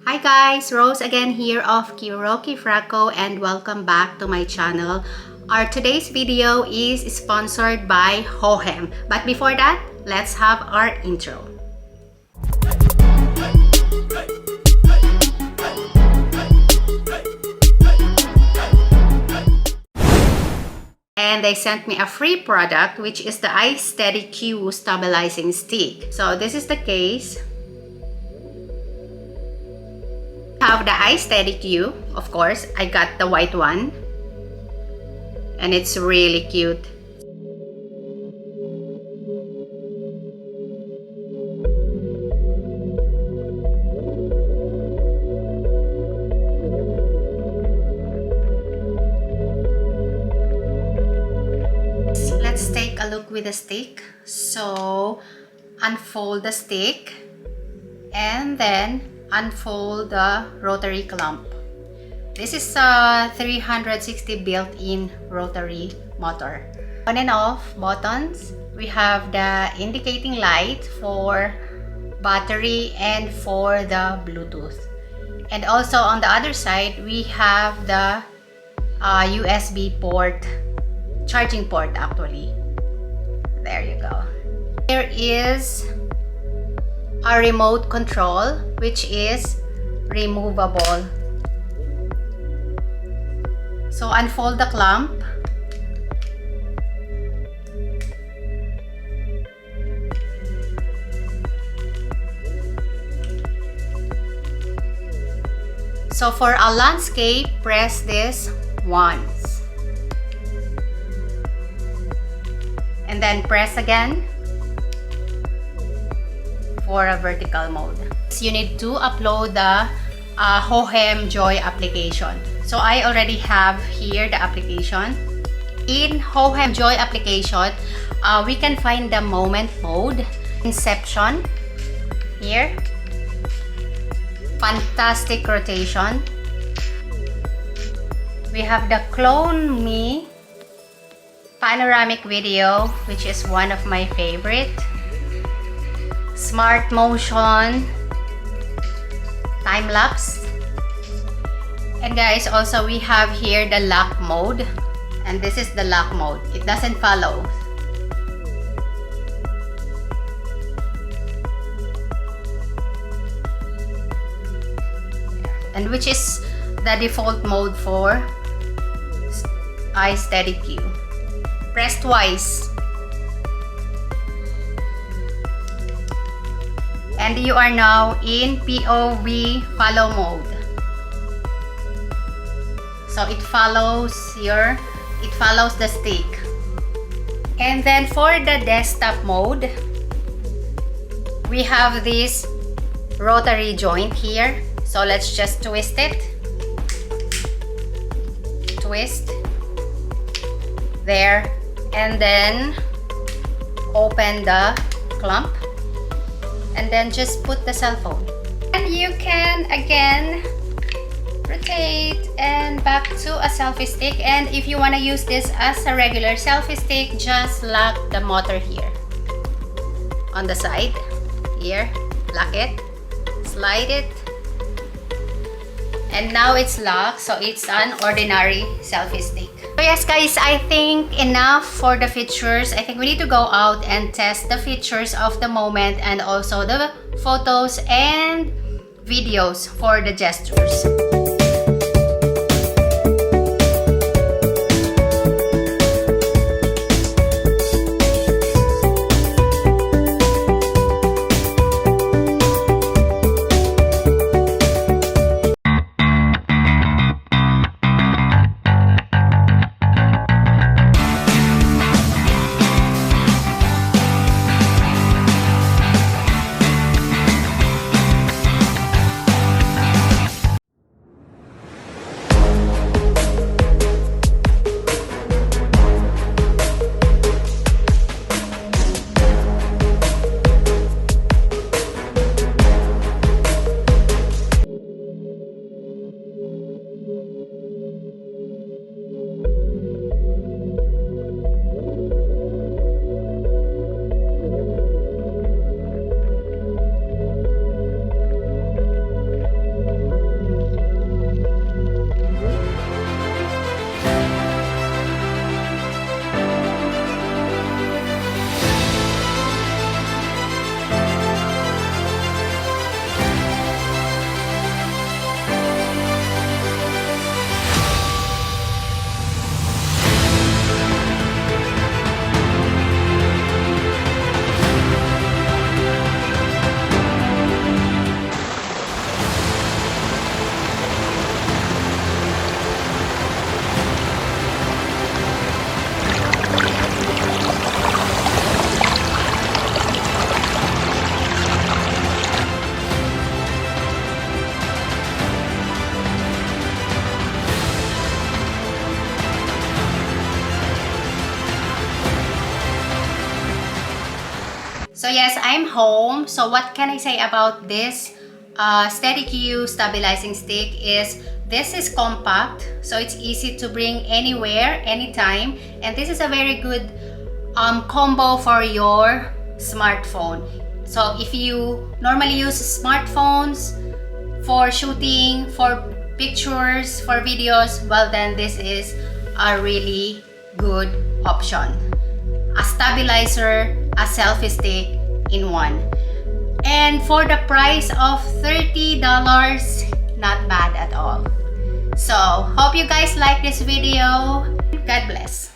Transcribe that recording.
Hi guys, Rose again here of Kiroky Fraco and welcome back to my channel. Our today's video is sponsored by HOHEM. But before that, let's have our intro. And they sent me a free product, which is the iSTEADY Q Stabilizing Stick. So this is the case. Have the iSTEADY Q, of course. I got the white one. And it's really cute. Let's take a look with the stick. So unfold the stick and then unfold the rotary clamp. This is a 360 built-in rotary motor. On and off buttons, we have the indicating light for battery and for the Bluetooth. And also on the other side, we have the USB port, charging port actually. There you go. There is a remote control which is removable. So unfold the clamp. So for a landscape, press this once. And then press again for a vertical mode. You need to upload the HOHEM Joy application. So I already have here the application. In HOHEM Joy application, we can find the moment mode, inception, here, fantastic rotation. We have the clone me, panoramic video, which is one of my favorite, smart motion, time lapse. And guys, also we have here the lock mode, and this is the lock mode. It doesn't follow. And which is the default mode for iSTEADY Q. Press twice. And you are now in POV follow mode. So it follows the stick. And then for the desktop mode, we have this rotary joint here. So let's just twist it. Twist. There. And then open the clamp. And then just put the cell phone. And you can again rotate and back to a selfie stick. And if you want to use this as a regular selfie stick, just lock the motor here on the side. Here, lock it, slide it, and now it's locked, so it's an ordinary selfie stick. So yes guys, I think enough for the features. I think we need to go out and test the features of the moment and also the photos and videos for the gestures. I'm home. So what can I say about this Steady Q Stabilizing Stick is this is compact, so it's easy to bring anywhere, anytime, and this is a very good combo for your smartphone. So if you normally use smartphones for shooting, for pictures, for videos, well then this is a really good option. A stabilizer, a selfie stick in one. And for the price of $30, not bad at all. So hope you guys like this video. God bless.